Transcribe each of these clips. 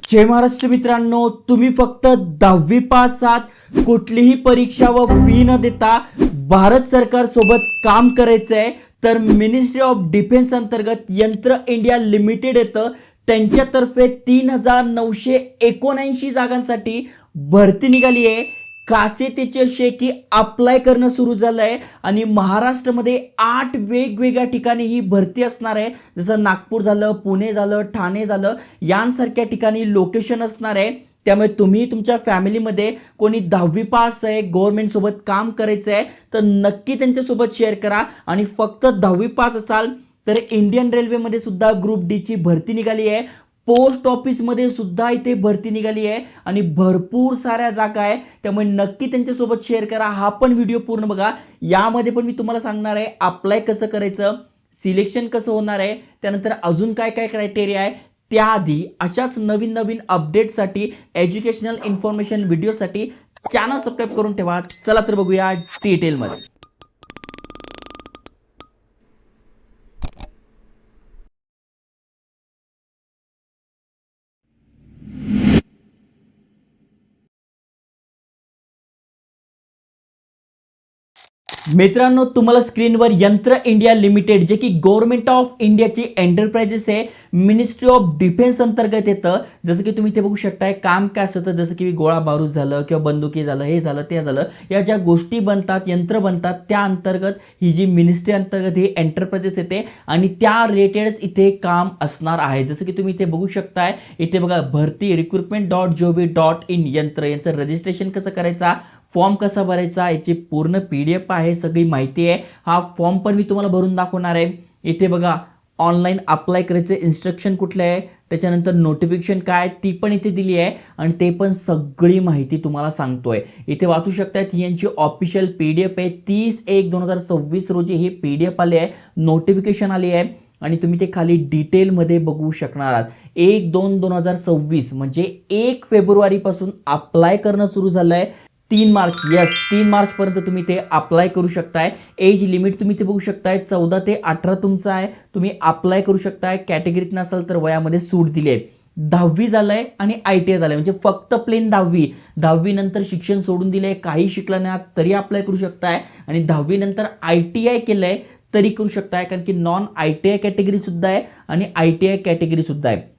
जय महाराष्ट्र मित्रांनो, तुम्ही फक्त 10वी पास आहात, कुठलीही परीक्षा व फी न देता भारत सरकार सोबत काम करायचंय तर मिनिस्ट्री ऑफ डिफेन्स अंतर्गत यंत्र इंडिया लिमिटेड येतं. त्यांच्यातर्फे 3979 जागांसाठी भरती निघाली आहे. खासियतीची अशी आहे की अप्लाय करणं सुरू झालं आहे आणि महाराष्ट्रामध्ये 8 वेगवेगळ्या ठिकाणी ही भरती असणार आहे. जसं नागपूर झालं, पुणे झालं, ठाणे झालं, यांसारख्या ठिकाणी लोकेशन असणार आहे. त्यामुळे तुम्ही तुमच्या फॅमिलीमध्ये कोणी 10वी पास आहे, गव्हर्नमेंट सोबत काम करायचं आहे तर नक्की त्यांच्यासोबत शेअर करा. आणि फक्त 10वी पास असाल तर इंडियन रेल्वेमध्ये सुद्धा ग्रुप डी ची भरती निघाली आहे. पोस्ट ऑफिसमध्ये सुद्धा इथे भरती निघाली आहे आणि भरपूर साऱ्या जागा आहे. त्यामुळे नक्की त्यांच्यासोबत शेअर करा. हा पण व्हिडिओ पूर्ण बघा. यामध्ये पण मी तुम्हाला सांगणार आहे अप्लाय कसं करायचं, सिलेक्शन कसं होणार आहे, त्यानंतर अजून काय काय क्रायटेरिया आहे. त्याआधी अशाच नवीन नवीन अपडेटसाठी, एज्युकेशनल इन्फॉर्मेशन व्हिडिओसाठी चॅनल सबस्क्राईब करून ठेवा. चला तर बघूया डिटेलमध्ये. मित्रांनो, तुम्हाला स्क्रीनवर यंत्र इंडिया लिमिटेड जे की गव्हर्नमेंट ऑफ इंडियाची एंटरप्राइजेस आहे, मिनिस्ट्री ऑफ डिफेन्स अंतर्गत येतं. जसं की तुम्ही इथे बघू शकताय काम काय असतं, जसं की गोळा बारूद झालं किंवा बंदुकी झालं, हे झालं ते झालं, या ज्या गोष्टी बनतात, यंत्र बनतात, त्या अंतर्गत ही जी मिनिस्ट्री अंतर्गत ही एंटरप्राइजेस येते आणि त्या रिलेटेडच इथे काम असणार आहे. जसं की तुम्ही इथे बघू शकताय, इथे बघा भरती recruitment.gov.in यंत्र, यांचं रजिस्ट्रेशन कसं करायचा, फॉर्म कसा भरायचा, याची पूर्ण PDF आहे, सगळी माहिती आहे. हा फॉर्म पण मी तुम्हाला भरून दाखवणार आहे. इथे बघा ऑनलाईन अप्लाय करायचे इन्स्ट्रक्शन कुठले आहे, त्याच्यानंतर नोटिफिकेशन काय ती पण इथे दिली आहे आणि ते पण सगळी माहिती तुम्हाला सांगतोय. इथे वाचू शकतायत, ही यांची ऑफिशियल PDF आहे. 30/1/2026 रोजी ही PDF आली आहे, नोटिफिकेशन आली आहे आणि तुम्ही ते खाली डिटेलमध्ये बघू शकणार आहात. 1/2/2026 म्हणजे 1 फेब्रुवारीपासून अप्लाय करणं सुरू झालं आहे. 3 मार्च, 3 मार्च पर्यंत तुम्ही ते अप्लाय करू शकताय. एज लिमिट तुम्ही ते बघू शकताय, 14 ते 18 तुमचं आहे, तुम्ही अप्लाय करू शकताय. कॅटेगरीत नसाल तर वयामध्ये सूट दिली आहे. 10वी झालंय आणि ITI झालंय, म्हणजे फक्त प्लेन 10वी नंतर शिक्षण सोडून दिलंय, काही शिकला नाही तरी अप्लाय करू शकताय. आणि 10वी नंतर ITI केलंय तरी करू शकताय, कारण की नॉन ITI कॅटेगरी सुद्धा आहे आणि ITI कॅटेगरी सुद्धा आहे.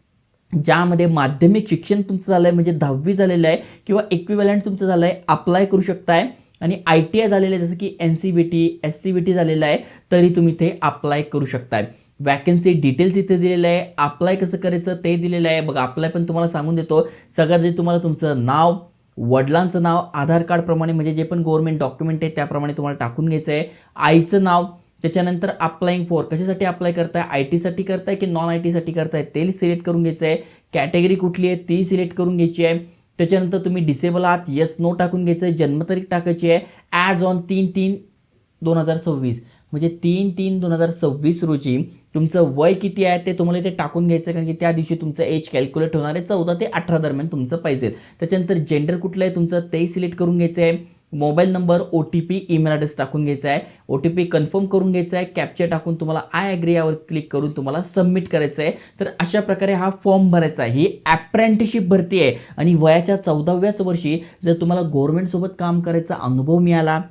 ज्यामध्ये माध्यमिक शिक्षण तुमचं झालंय, म्हणजे 10वी झालेलं आहे किंवा इक्विव्हॅलंट तुमचं झालंय, अप्लाय करू शकताय. आणि ITI झालेलं आहे, जसं की NCVT SCVT झालेलं आहे तरी तुम्ही ते अप्लाय करू शकताय. वॅकन्सी डिटेल्स इथे दिलेलं आहे, अप्लाय कसं करायचं ते दिलेलं आहे. बघा अप्लाय पण तुम्हाला सांगून देतो. सगळ्यात आधी तुम्हाला तुमचं नाव, वडिलांचं नाव आधार कार्ड प्रमाणे, म्हणजे जे पण गव्हर्नमेंट डॉक्युमेंट आहे त्याप्रमाणे तुम्हाला टाकून घ्यायचं आहे. आईचं नाव, त्याच्यानंतर अप्लाइंग फॉर, कशासाठी अप्लाय करताय, IT साठी करताय की नॉन IT साठी करताय ते सिलेक्ट करून घ्यायचं आहे. कॅटेगरी कुठली आहे ती सिलेक्ट करून घ्यायची आहे. त्याच्यानंतर तुम्ही डिसेबल आहात, येस नो टाकून घ्यायचं आहे. जन्मतारीख टाकायची आहे ॲज ऑन 3/3/2026, म्हणजे 3/3/2026 रोजी तुमचं वय किती आहे ते तुम्हाला इथे टाकून घ्यायचं, कारण की त्या दिवशी तुमचं एज कॅल्क्युलेट होणार आहे. 14 ते 18 दरम्यान तुमचं पाहिजे. त्याच्यानंतर जेंडर कुठलं आहे तुमचं ते सिलेक्ट करून घ्यायचं आहे. Mobile number, OTP, email address टाकून घ्यायचा आहे. OTP कन्फर्म करून घ्यायचा आहे. कॅप्चा टाकून तुम्हाला आय ॲग्री यावर क्लिक करून तुम्हाला सबमिट करायचं आहे. तर अशा प्रकारे हा फॉर्म भरायचा आहे. ही अप्रेंटिसशिप भरती आहे आणि वयाच्या 14व्याच वर्षी जर तुम्हाला गव्हर्नमेंटसोबत काम करायचा अनुभव मिळाला,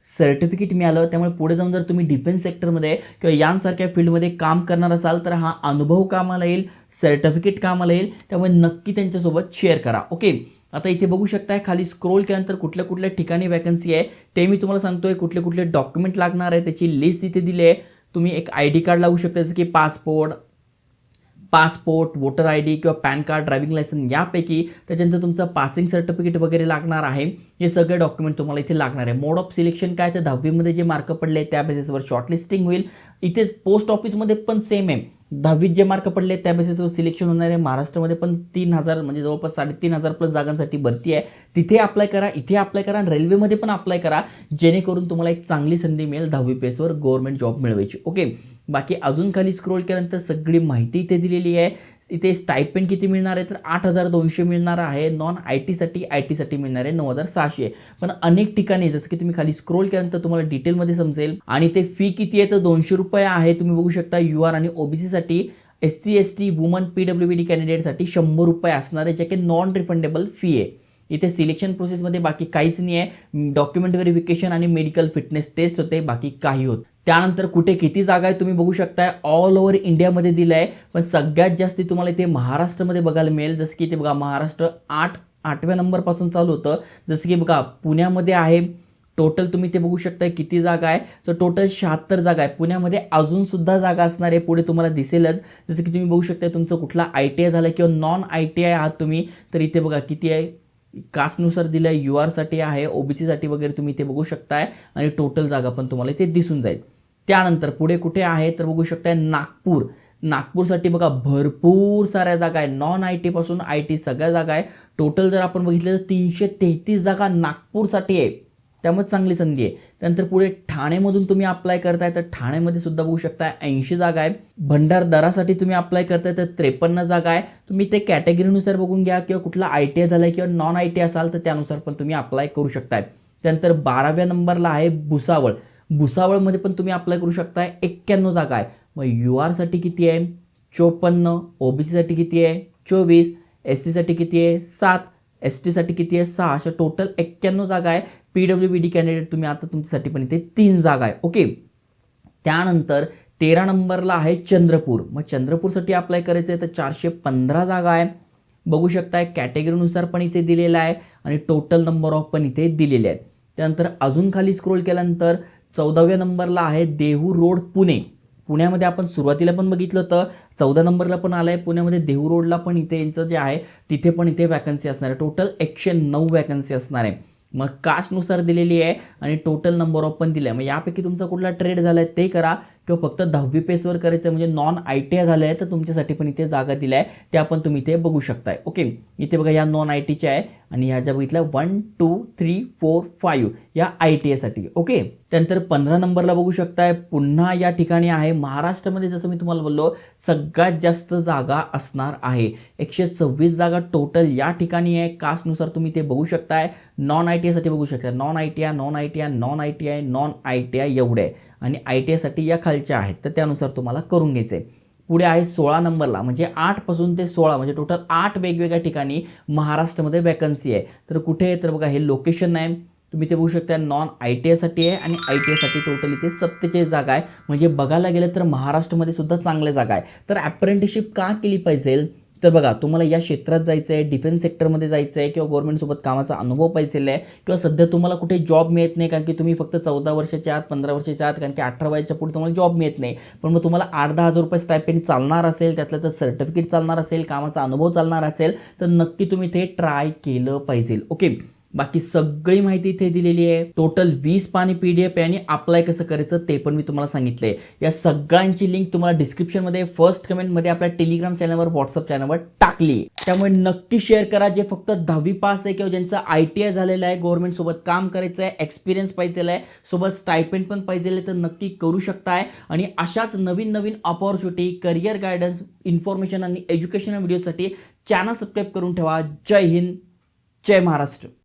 सर्टिफिकेट मिळालं, त्यामुळे पुढे जाऊन जर तुम्ही डिफेन्स सेक्टरमध्ये किंवा यांसारख्या फील्डमध्ये काम करणार असाल तर हा अनुभव कामाला येईल, सर्टिफिकेट कामाला येईल. त्यामुळे नक्की त्यांच्यासोबत शेअर करा. ओके, आता इथे बघू शकताय, खाली स्क्रोल केल्यानंतर कुठल्या कुठल्या ठिकाणी वॅकन्सी आहे ते मी तुम्हाला सांगतोय. कुठले कुठले डॉक्युमेंट लागणार आहे त्याची लिस्ट इथे दिली आहे. तुम्ही एक ID कार्ड लागू शकता, जसं की पासपोर्ट, वोटर ID किंवा पॅन कार्ड, ड्रायव्हिंग लायसन्स यापैकी. त्याच्यानंतर तुमचं पासिंग सर्टिफिकेट वगैरे लागणार आहे. हे सगळे डॉक्युमेंट तुम्हाला इथे लागणार आहे. मोड ऑफ सिलेक्शन काय, तर 10वीमध्ये जे मार्क पडले त्या बेसिसवर शॉर्टलिस्टिंग होईल. इथेच पोस्ट ऑफिसमध्ये पण सेम आहे, 10वीत जे मार्क पडले त्या बेसिसवर सिलेक्शन होणार आहे. महाराष्ट्रामध्ये पण 3000 म्हणजे जवळपास 3,500 प्लस जागांसाठी भरती आहे. तिथे अप्लाय करा, इथे अप्लाय करा, रेल्वेमध्ये पण अप्लाय करा, जेणेकरून तुम्हाला एक चांगली संधी मिळेल 10वी बेसवर गव्हर्नमेंट जॉब मिळवायची. ओके, बाकी अजून खाली स्क्रोल केल्यानंतर सगळी माहिती इथे दिलेली आहे. इथे स्टायपेंड किती मिळणार आहे, तर 8,200 मिळणार आहे. नॉन IT साठी मिळणार आहे 9,600. पण अनेक ठिकाणी जसं की तुम्ही खाली स्क्रोल केल्यानंतर तुम्हाला डिटेलमध्ये समजेल. आणि ते फी किती आहे, तर ₹200 आहे. तुम्ही बघू शकता UR आणि OBC साठी SC ST वुमन PWD कॅन्डिडेटसाठी 100 रुपये असणार आहे, जे की नॉन रिफंडेबल फी आहे. इथे सिलेक्शन प्रोसेसमध्ये बाकी काहीच नाही आहे. डॉक्युमेंट व्हेरिफिकेशन आणि मेडिकल फिटनेस टेस्ट होते, बाकी काही होत. त्यानंतर कुठे किती जागा आहे तुम्ही बघू शकताय. ऑल ओव्हर इंडियामध्ये दिलं आहे, पण सगळ्यात जास्ती तुम्हाला इथे महाराष्ट्रामध्ये बघायला मिळेल. जसं की इथे बघा महाराष्ट्र 8व्या नंबरपासून चालू होतं. जसं की बघा पुण्यामध्ये आहे. टोटल तुम्ही ते बघू शकता किती जागा आहे, तर टोटल 76 जागा आहे. पुण्यामध्ये अजून सुद्धा जागा असणार आहे, पुढे तुम्हाला दिसेलच. जसं की तुम्ही बघू शकता तुमचं कुठला ITI झालं किंवा नॉन ITI आहात तुम्ही, तर इथे बघा किती आहे. कास्टनुसार दिलं आहे, UR साठी आहे, OBC साठी वगैरे तुम्ही इथे बघू शकताय आणि टोटल जागा पण तुम्हाला इथे दिसून जाईल. त्यानंतर पुढे कुठे आहे तर बघू शकताय नागपूर. नागपूरसाठी बघा भरपूर साऱ्या जागा आहे. नॉन IT पासून IT सगळ्या जागा आहे. टोटल जर आपण बघितलं तर 333 जागा नागपूरसाठी आहे, त्यामुळे चांगली संधी आहे. त्यानंतर पुढे ठाणेमधून तुम्ही अप्लाय करताय तर ठाणेमध्ये सुद्धा बघू शकताय 80 जागा आहे. भंडारदरासाठी तुम्ही अप्लाय करताय तर 53 जागा आहे. तुम्ही ते कॅटेगरीनुसार बघून घ्या, किंवा कुठला ITI झाला किंवा नॉन ITI असाल तर त्यानुसार पण तुम्ही अप्लाय करू शकताय. त्यानंतर 12व्या नंबरला आहे भुसावळ. भुसावळमध्ये पण तुम्ही अप्लाय करू शकताय. 91 जागा आहे. मग UR साठी किती आहे 54, OBC साठी किती आहे 24, SC साठी किती आहे 7, ST साठी किती आहे 6, अशा टोटल 91 जागा आहे. PWD कॅन्डिडेट तुम्ही आता तुमच्यासाठी पण इथे 3 जागा आहे. ओके. त्यानंतर 13 नंबरला आहे चंद्रपूर. मग चंद्रपूरसाठी अप्लाय करायचं आहे तर 415 जागा आहे. बघू शकताय कॅटेगरीनुसार पण इथे दिलेला आहे आणि टोटल नंबर ऑफ पण इथे दिलेले आहे. त्यानंतर अजून खाली स्क्रोल केल्यानंतर 14व्या नंबरला आहे देहू रोड पुणे. पुण्यामध्ये आपण सुरुवातीला पण बघितलं होतं, 14 नंबरला पण आलं आहे. पुण्यामध्ये देहू रोडला पण इथे यांचं जे आहे तिथे पण इथे वॅकन्सी असणार आहे. टोटल 109 वॅकन्सी असणार आहे. मग कास्टनुसार दिलेली आहे आणि टोटल नंबर ऑफ पण दिला आहे. मग यापैकी तुमचा कुठला ट्रेड झाला आहे ते करा, किंवा फक्त 10वी पेसवर करायचं म्हणजे नॉन ITI झालं आहे तर तुमच्यासाठी पण इथे जागा दिल्या आहे, त्या पण तुम्ही इथे बघू शकताय. ओके. इथे बघा या नॉन ITच्या आहे आणि ह्या ज्या बघितल्या 1 2 3 4 5 या ITI साठी. ओके. त्यानंतर 15 नंबरला बघू शकताय पुन्हा या ठिकाणी आहे महाराष्ट्रामध्ये. जसं मी तुम्हाला बोललो सगळ्यात जास्त जागा असणार आहे. 126 जागा टोटल या ठिकाणी आहे. कास्टनुसार तुम्ही ते बघू शकताय. नॉन ITI साठी बघू शकता non ITI, non ITI, non ITI, non ITI एवढे आहे. आणि ITI साठी या खालच्या आहेत, तर त्यानुसार तुम्हाला करून घ्यायचं आहे. पुढे आहे 16 नंबरला, म्हणजे 8 पासून ते 16 म्हणजे टोटल 8 वेगवेगळ्या ठिकाणी महाराष्ट्रामध्ये वॅकन्सी आहे. तर कुठे आहे तर बघा हे लोकेशन आहे, तुम्ही ते बघू शकता. नॉन ITI साठी आहे आणि ITI साठी टोटल इथे 47 जागा आहे. म्हणजे बघायला गेलं तर महाराष्ट्रामध्ये सुद्धा चांगल्या जागा आहे. तर अप्रेंटिसशिप का केली पाहिजे तर बघा तुम्हाला या क्षेत्रात जायचं आहे, डिफेन्स सेक्टरमध्ये जायचं आहे, किंवा गव्हर्नमेंटसोबत कामाचा अनुभव पाहिजे आहे, किंवा सध्या तुम्हाला कुठे जॉब मिळत नाही कारण की तुम्ही फक्त 14 वर्षाच्या आत 15 वर्षाच्या आत, कारण की 18 वयाच्या पुढे तुम्हाला जॉब मिळत नाही, पण मग तुम्हाला 8-10 हजार रुपये स्टायपेंड चालणार असेल, त्यातलं तर सर्टिफिकेट चालणार असेल, कामाचा अनुभव चालणार असेल, तर नक्की तुम्ही ते ट्राय केलं पाहिजे. ओके. बाकी सगळी माहिती इथे दिलेली आहे. टोटल 20 पानी PDF आहे आणि अप्लाय कसं करायचं ते पण मी तुम्हाला सांगितलंय. या सगळ्यांची लिंक तुम्हाला डिस्क्रिप्शनमध्ये फर्स्ट कमेंटमध्ये आपल्या टेलिग्राम चॅनलवर व्हॉट्सअप चॅनलवर टाकली. त्यामुळे नक्की शेअर करा. जे फक्त 10वी पास आहे किंवा ज्यांचं ITI झालेलं आहे, गव्हर्नमेंट सोबत काम करायचं आहे, एक्सपिरियन्स पाहिजे आहे, सोबत स्टायपेंड पण पाहिजे तर नक्की करू शकताय. आणि अशाच नवीन नवीन अपॉर्च्युनिटी, करिअर गायडन्स, इन्फॉर्मेशन आणि एज्युकेशनल व्हिडिओसाठी चॅनल सबस्क्राईब करून ठेवा. जय हिंद, जय महाराष्ट्र.